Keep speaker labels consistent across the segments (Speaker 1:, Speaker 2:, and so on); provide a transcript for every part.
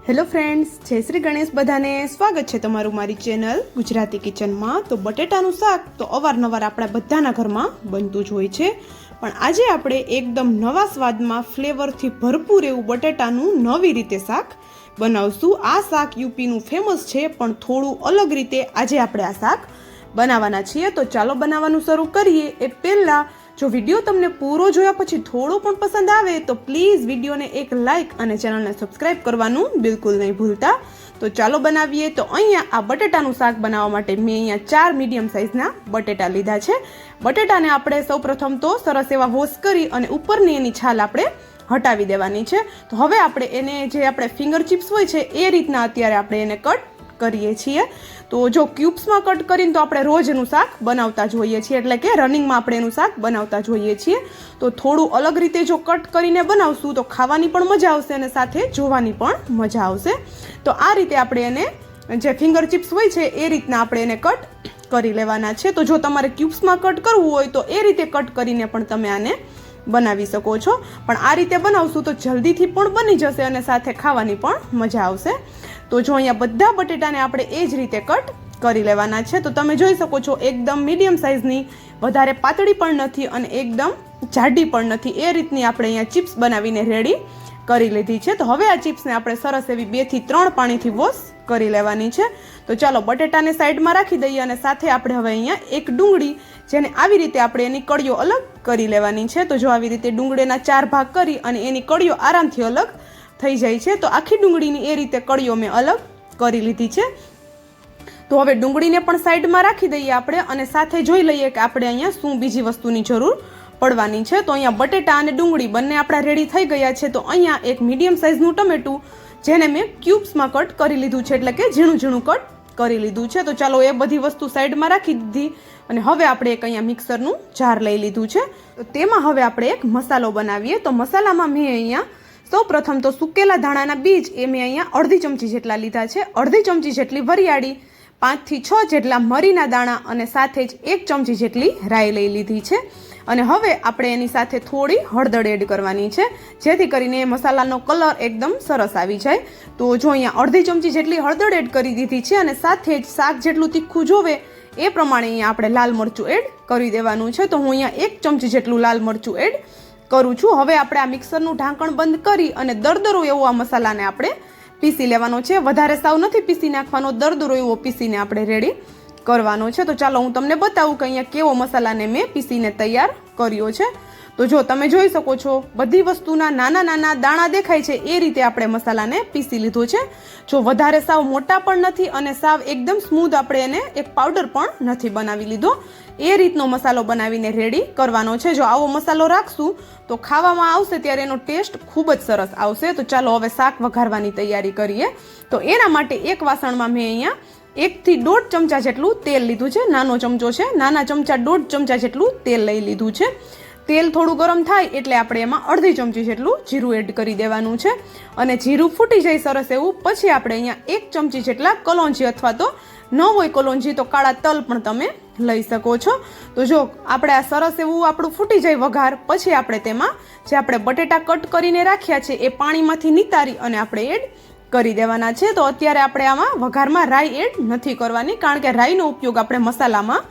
Speaker 1: Hello friends, જય શ્રી ગણેશ. બધાને સ્વાગત છે તમારું મારી ચેનલ ગુજરાતી કિચનમાં. તો બટેટાનું શાક તો અવારનવાર આપણા બધાના ઘરમાં બનતું જ હોય છે, પણ આજે આપણે એકદમ નવા સ્વાદમાં ફ્લેવરથી ભરપૂર એવું બટેટાનું નવી રીતે શાક બનાવશું. આ શાક યુપીનું ફેમસ છે, પણ થોડું અલગ રીતે આજે આપણે આ શાક બનાવવાના છીએ. તો ચાલો બનાવવાનું શરૂ કરીએ. એ પહેલાં જો વિડીયો તમને પૂરો જોયા પછી થોડો પણ પસંદ આવે તો પ્લીઝ વિડીયોને એક લાઇક અને ચેનલને સબસ્ક્રાઇબ કરવાનું બિલકુલ નહીં ભૂલતા. તો ચાલો બનાવીએ. તો અહીંયા આ બટેટાનું શાક બનાવવા માટે મેં અહીંયા 4 મીડિયમ સાઇઝના બટેટા લીધા છે. બટેટાને આપણે સૌપ્રથમ તો સરસ એવા વોશ કરી અને ઉપરની એની છાલ આપણે હટાવી દેવાની છે. તો હવે આપણે એને જે આપણે ફિંગર ચિપ્સ હોય છે એ રીતના અત્યારે આપણે એને કટ કરીએ છીએ. તો જો ક્યુબ્સમાં કટ કરીને તો આપણે રોજ એનું શાક બનાવતા જ હોઈએ છીએ, એટલે કે રનિંગમાં આપણે એનું શાક બનાવતા જ હોઈએ છીએ. તો થોડું અલગ રીતે જો કટ કરીને બનાવશું તો ખાવાની પણ મજા આવશે અને સાથે જોવાની પણ મજા આવશે. તો આ રીતે આપણે એને જે ફિંગર ચિપ્સ હોય છે એ રીતના આપણે એને કટ કરી લેવાના છે. તો જો તમારે ક્યુબ્સમાં કટ કરવું હોય તો એ રીતે કટ કરીને પણ તમે આને બનાવી શકો છો, પણ આ રીતે બનાવશું તો જલ્દીથી પણ બની જશે અને સાથે ખાવાની પણ મજા આવશે. તો જો અહીંયા બધા બટેટાને આપણે એ જ રીતે કટ કરી લેવાના છે. તો તમે જોઈ શકો છો એકદમ મીડિયમ સાઇઝની, વધારે પાતળી પણ નથી અને એકદમ જાડી પણ નથી, એ રીતની આપણે અહીંયા ચિપ્સ બનાવીને રેડી કરી લીધી છે. તો હવે આ ચિપ્સને આપણે સરસ એવી 2 થી 3 પાણીથી વોશ કરી લેવાની છે. તો ચાલો બટેટાને સાઈડમાં રાખી દઈએ અને સાથે આપણે હવે અહીંયા એક ડુંગળી, જેને આવી રીતે આપણે એની કળીઓ અલગ કરી લેવાની છે. તો જો આવી રીતે ડુંગળીના 4 ભાગ કરી અને એની કળીઓ આરામથી અલગ થઈ જાય છે. તો આખી ડુંગળીની એ રીતે કળીઓ મેં અલગ કરી લીધી છે. તો હવે ડુંગળીને પણ સાઈડમાં રાખી દઈએ આપણે અને સાથે જોઈ લઈએ કે આપણે અહીંયા શું બીજી વસ્તુની જરૂર પડવાની છે. તો અહીંયા બટેટા અને ડુંગળી બંને આપણા રેડી થઈ ગયા છે. તો અહીંયા એક મીડિયમ સાઇઝનું ટમેટું, જેને મેં ક્યુબ્સમાં કટ કરી લીધું છે, એટલે કે ઝીણું ઝીણું કટ કરી લીધું છે. તો ચાલો એ બધી વસ્તુ સાઈડમાં રાખી દીધી અને હવે આપણે એક અહીંયા મિક્સરનું જાર લઈ લીધું છે. તો તેમાં હવે આપણે એક મસાલો બનાવીએ. તો મસાલામાં મેં અહીંયા સૌ પ્રથમ તો સુકેલા ધાણાના બીજ એ મેં અહીંયા અડધી ચમચી જેટલા લીધા છે, અડધી ચમચી જેટલી વરિયાળી, 5 થી 6 જેટલા મરીના દાણા અને સાથે જ 1 ચમચી જેટલી રાઈ લઈ લીધી છે. અને હવે આપણે એની સાથે થોડી હળદર એડ કરવાની છે, જેથી કરીને મસાલાનો કલર એકદમ સરસ આવી જાય. તો જો અહીંયા અડધી ચમચી જેટલી હળદર એડ કરી દીધી છે અને સાથે જ શાક જેટલું તીખું જોવે એ પ્રમાણે અહીંયા આપણે લાલ મરચું એડ કરી દેવાનું છે. તો હું અહીંયા 1 ચમચી જેટલું લાલ મરચું એડ કરું છું. હવે આપણે આ મિક્સરનું ઢાંકણ બંધ કરી અને દરદરો એવો આ મસાલાને આપણે પીસી લેવાનો છે. વધારે સાવ નથી પીસી નાખવાનો, દરદરો એવો પીસીને આપણે રેડી કરવાનો છે. તો ચાલો હું તમને બતાવું કે અહીંયા કેવો મસાલાને મેં પીસીને તૈયાર કર્યો છે. તો જો તમે જોઈ શકો છો બધી વસ્તુના નાના નાના દાણા દેખાય છે એ રીતે આપણે મસાલાને પીસી લીધો છે. જો વધારે સાવ મોટા પણ નથી અને સાવ એકદમ સ્મૂધ આપણે એને એક પાવડર પણ નથી બનાવી લીધો, એ રીતનો મસાલો બનાવીને રેડી કરવાનો છે. જો આવો મસાલો રાખશું તો ખાવામાં આવશે ત્યારે એનો ટેસ્ટ ખૂબ જ સરસ આવશે. તો ચાલો હવે શાક વઘારવાની તૈયારી કરીએ. તો એના માટે એક વાસણમાં મેં અહીંયા 1 થી 1.5 ચમચા જેટલું તેલ લીધું છે. નાનો ચમચો છે, નાના ચમચા 1.5 ચમચા જેટલું તેલ લઈ લીધું છે. તેલ થોડું ગરમ થાય એટલે આપણે એમાં અડધી ચમચી જેટલું જીરું એડ કરી દેવાનું છે અને જીરું ફૂટી જાય સરસ એવું પછી આપણે અહીંયા 1 ચમચી જેટલા કલોંજી, અથવા તો ન હોય કલોંજી તો કાળા તલ પણ તમે લઈ શકો છો. તો જો આપણે આ સરસ એવું આપણું ફૂટી જાય વઘાર પછી આપણે તેમાં જે આપણે બટેટા કટ કરીને રાખ્યા છે એ પાણીમાંથી નિતારી અને આપણે એડ કરી દેવાના છે. તો અત્યારે આપણે આમાં વઘારમાં રાઈ એડ નથી કરવાની, કારણ કે રાઈનો ઉપયોગ આપણે મસાલામાં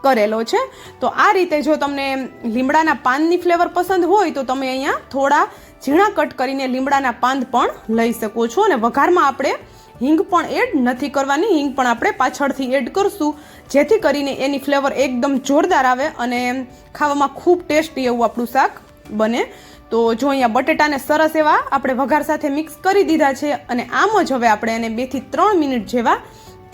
Speaker 1: કરેલો છે. તો આ રીતે જો તમને લીમડાના પાનની ફ્લેવર પસંદ હોય તો તમે અહીંયા થોડા ઝીણા કટ કરીને લીમડાના પાન પણ લઈ શકો છો. અને વઘારમાં આપણે હિંગ પણ એડ નથી કરવાની, હિંગ પણ આપણે પાછળથી એડ કરશું, જેથી કરીને એની ફ્લેવર એકદમ જોરદાર આવે અને ખાવામાં ખૂબ ટેસ્ટી એવું આપણું શાક બને. તો જો અહીંયા બટેટાને સરસ એવા આપણે વઘાર સાથે મિક્સ કરી દીધા છે અને આમ જ હવે આપણે એને 2 થી 3 મિનિટ જેવા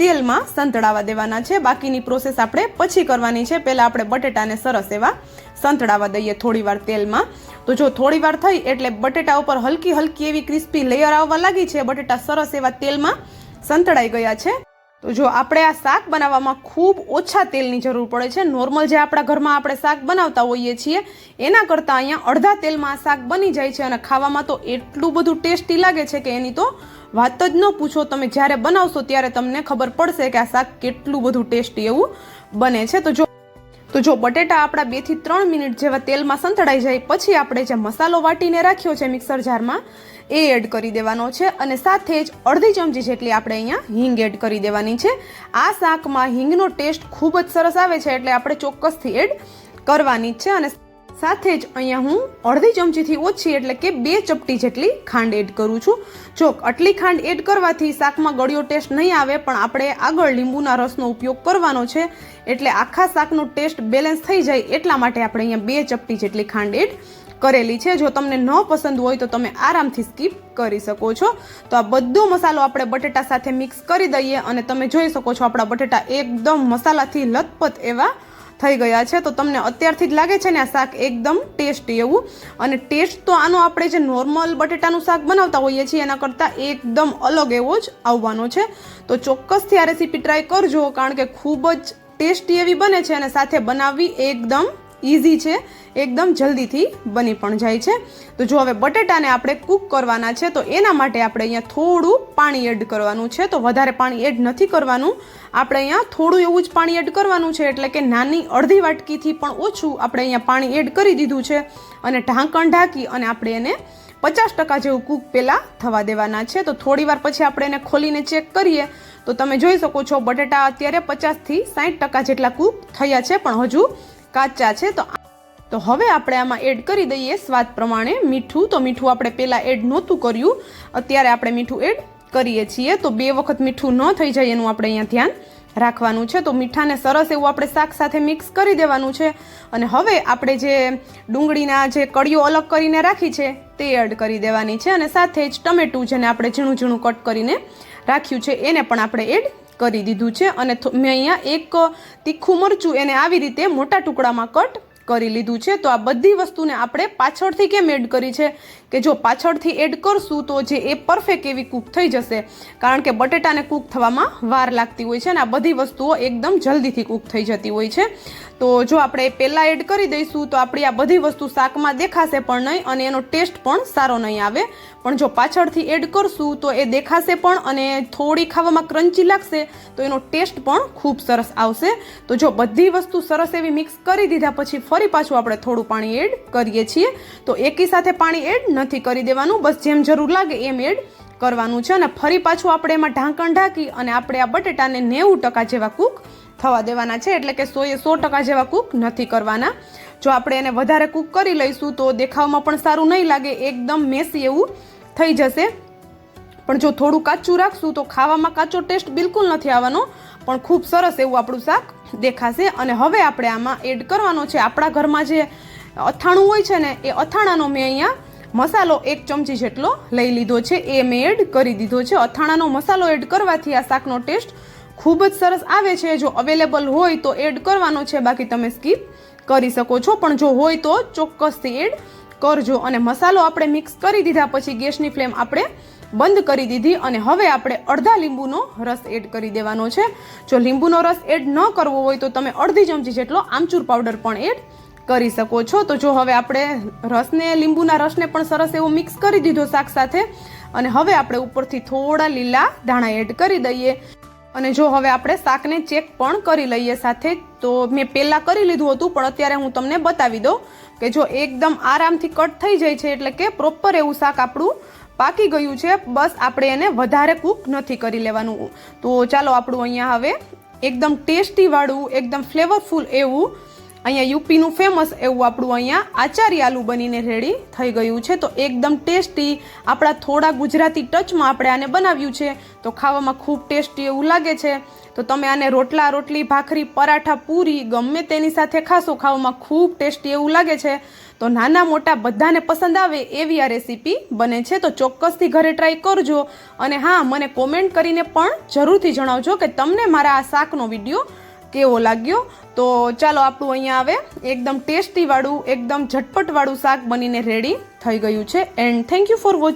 Speaker 1: તેલમાં સંતળાવા દેવાના છે. બાકીની પ્રોસેસ આપણે પછી કરવાની છે. પહેલાં આપણે બટેટાને સરસ એવા સંતળાવા દઈએ થોડી વાર તેલમાં. તો જો થોડી વાર થઈ એટલે બટેટા ઉપર હલકી હલકી એવી ક્રિસ્પી લેયર આવવા લાગી છે. બટેટા સરસ એવા તેલમાં સંતળાઈ ગયા છે. તો જો આપણે આ શાક બનાવવામાં ખૂબ ઓછા તેલની જરૂર પડે છે. નોર્મલ જે આપણા ઘરમાં આપણે શાક બનાવતા હોઈએ છીએ એના કરતાં અહીંયા અડધા તેલમાં આ શાક બની જાય છે અને ખાવામાં તો એટલું બધું ટેસ્ટી લાગે છે કે એની તો વાત જ ન પૂછો. તમે જ્યારે બનાવશો ત્યારે તમને ખબર પડશે કે આ શાક કેટલું બધું ટેસ્ટી એવું બને છે. તો જો તો જો બટેટા આપણા 2 થી 3 મિનિટ જેવા તેલમાં સંતળાઈ જાય પછી આપણે જે મસાલો વાટીને રાખ્યો છે મિક્સર જારમાં એ એડ કરી દેવાનો છે અને સાથે જ અડધી ચમચી જેટલી આપણે અહીંયા હિંગ એડ કરી દેવાની છે. આ શાકમાં હિંગનો ટેસ્ટ ખૂબ જ સરસ આવે છે એટલે આપણે ચોક્કસથી એડ કરવાની છે. અને સાથે જ અહીંયા હું અડધી ચમચીથી ઓછી એટલે કે 2 ચપટી જેટલી ખાંડ એડ કરું છું. જો આટલી ખાંડ એડ કરવાથી શાકમાં ગળ્યો ટેસ્ટ નહીં આવે, પણ આપણે આગળ લીંબુના રસનો ઉપયોગ કરવાનો છે એટલે આખા શાકનો ટેસ્ટ બેલેન્સ થઈ જાય એટલા માટે આપણે અહીંયા 2 ચપટી જેટલી ખાંડ એડ કરેલી છે. જો તમને ન પસંદ હોય તો તમે આરામથી સ્કીપ કરી શકો છો. તો આ બધો મસાલો આપણે બટેટા સાથે મિક્સ કરી દઈએ અને તમે જોઈ શકો છો આપણા બટેટા એકદમ મસાલાથી લથપથ એવા થઈ ગયા છે. તો તમને અત્યારથી જ લાગે છે ને આ શાક એકદમ ટેસ્ટી એવું, અને ટેસ્ટ તો આનો આપણે જે નોર્મલ બટેટાનું શાક બનાવતા હોઈએ છીએ એના કરતાં એકદમ અલગ એવો જ આવવાનો છે. તો ચોક્કસથી આ રેસીપી ટ્રાય કરજો, કારણ કે ખૂબ જ ટેસ્ટી એવી બને છે અને સાથે બનાવવી એકદમ ઇઝી છે, એકદમ જલ્દીથી બની પણ જાય છે. તો જો હવે બટેટાને આપણે કૂક કરવાના છે તો એના માટે આપણે અહીંયા થોડું પાણી એડ કરવાનું છે. તો વધારે પાણી એડ નથી કરવાનું, આપણે અહીંયા થોડું એવું જ પાણી એડ કરવાનું છે, એટલે કે નાની અડધી વાટકીથી પણ ઓછું આપણે અહીંયા પાણી એડ કરી દીધું છે અને ઢાંકણ ઢાંકી અને આપણે એને 50% જેવું કૂક પહેલાં થવા દેવાના છે. તો થોડી વાર પછી આપણે એને ખોલીને ચેક કરીએ તો તમે જોઈ શકો છો બટેટા અત્યારે 50 થી 60% જેટલા કૂક થયા છે, પણ હજુ કાચા છે. તો હવે આપણે આમાં એડ કરી દઈએ સ્વાદ પ્રમાણે મીઠું. તો મીઠું આપણે પહેલાં એડ નહોતું કર્યું, અત્યારે આપણે મીઠું એડ કરીએ છીએ. તો 2 વખત મીઠું ન થઈ જાય એનું આપણે અહીંયા ધ્યાન રાખવાનું છે. તો મીઠાને સરસ એવું આપણે શાક સાથે મિક્સ કરી દેવાનું છે. અને હવે આપણે જે ડુંગળીના જે કળીઓ અલગ કરીને રાખી છે તે એડ કરી દેવાની છે અને સાથે જ ટમેટું જેને આપણે ઝીણું ઝીણું કટ કરીને રાખ્યું છે એને પણ આપણે એડ કરી દીધું છે. અને મેં અહીંયા એક તીખું મરચું એને આવી રીતે મોટા ટુકડામાં કટ કરી લીધું છે. તો આ બધી વસ્તુને આપણે પાછળથી કેમ એડ કરી છે કે જો પાછળથી એડ કરશું તો જે એ પરફેક્ટ એવી કૂક થઈ જશે, કારણ કે બટેટાને કૂક થવામાં વાર લાગતી હોય છે અને આ બધી વસ્તુઓ એકદમ જલ્દીથી કૂક થઈ જતી હોય છે. તો જો આપણે પહેલાં એડ કરી દઈશું તો આપણી આ બધી વસ્તુ શાકમાં દેખાશે પણ નહીં અને એનો ટેસ્ટ પણ સારો નહીં આવે. પણ જો પાછળથી એડ કરશું તો એ દેખાશે પણ અને થોડી ખાવામાં ક્રન્ચી લાગશે તો એનો ટેસ્ટ પણ ખૂબ સરસ આવશે. તો જો બધી વસ્તુ સરસ એવી મિક્સ કરી દીધા પછી ફરી પાછું આપણે થોડું પાણી એડ કરીએ છીએ. તો એકી સાથે પાણી એડ નથી કરી દેવાનું, બસ જેમ જરૂર લાગે એમ એડ કરવાનું છે. અને ફરી પાછું આપણે એમાં ઢાંકણ ઢાંકી અને આપણે આ બટેટાને 90% જેવા કૂક થવા દેવાના છે, એટલે કે 100% જેવા કૂક નથી કરવાના. જો આપણે એને વધારે કૂક કરી લઈશું તો દેખાવમાં પણ સારું નહીં લાગે, એકદમ મેસી એવું થઈ જશે. પણ જો થોડું કાચું રાખશું તો ખાવામાં કાચો ટેસ્ટ બિલકુલ નથી આવવાનો, પણ ખૂબ સરસ એવું આપણું શાક દેખાશે. અને હવે આપણે આમાં એડ કરવાનો છે આપણા ઘરમાં જે અથાણું હોય છે ને એ અથાણાનો મેં અહીંયા મસાલો 1 ચમચી જેટલો લઈ લીધો છે, એ મેં એડ કરી દીધો છે. અથાણાનો મસાલો એડ કરવાથી આ શાકનો ટેસ્ટ ખૂબ જ સરસ આવે છે. જો અવેલેબલ હોય તો એડ કરવાનો છે, બાકી તમે સ્કીપ કરી શકો છો, પણ જો હોય તો ચોક્કસથી એડ કરજો. અને મસાલો આપણે મિક્સ કરી દીધા પછી ગેસની ફ્લેમ આપણે બંધ કરી દીધી અને હવે આપણે અડધા લીંબુનો રસ એડ કરી દેવાનો છે. જો લીંબુનો રસ એડ ન કરવો હોય તો તમે અડધી ચમચી જેટલો આમચૂર પાવડર પણ એડ કરી શકો છો. તો જો હવે આપણે લીંબુના રસને પણ સરસ એવું મિક્સ કરી દીધો શાક સાથે અને હવે આપણે ઉપરથી થોડા લીલા ધાણા એડ કરી દઈએ. અને જો હવે આપણે શાકને ચેક પણ કરી લઈએ સાથે. તો મેં પહેલાં કરી લીધું હતું પણ અત્યારે હું તમને બતાવી દઉં કે જો એકદમ આરામથી કટ થઈ જાય છે, એટલે કે પ્રોપર એવું શાક આપણું પાકી ગયું છે. બસ આપણે એને વધારે કૂક નથી કરી લેવાનું. તો ચાલો આપણું અહીંયા હવે એકદમ ટેસ્ટી વાળું એકદમ ફ્લેવરફુલ એવું અહીંયા યુપીનું ફેમસ એવું આપણું અહીંયા આચારી આલુ બનીને રેડી થઈ ગયું છે. તો એકદમ ટેસ્ટી આપણા થોડા ગુજરાતી ટચમાં આપણે આને બનાવ્યું છે, તો ખાવામાં ખૂબ ટેસ્ટી એવું લાગે છે. તો તમે આને રોટલા, રોટલી, ભાખરી, પરાઠા, પૂરી ગમે તેની સાથે ખાશો, ખાવામાં ખૂબ ટેસ્ટી એવું લાગે છે. તો નાના મોટા બધાને પસંદ આવે એવી આ રેસીપી બને છે. તો ચોક્કસથી ઘરે ટ્રાય કરજો અને હા, મને કોમેન્ટ કરીને પણ જરૂરથી જણાવજો કે તમને મારા આ શાકનો વિડીયો કેવો લાગ્યો. તો ચાલો આપણું અહીંયા હવે એકદમ ટેસ્ટી વાળું એકદમ ઝટપટ વાળું શાક બનીને રેડી થઈ ગયું છે. And thank you for watching.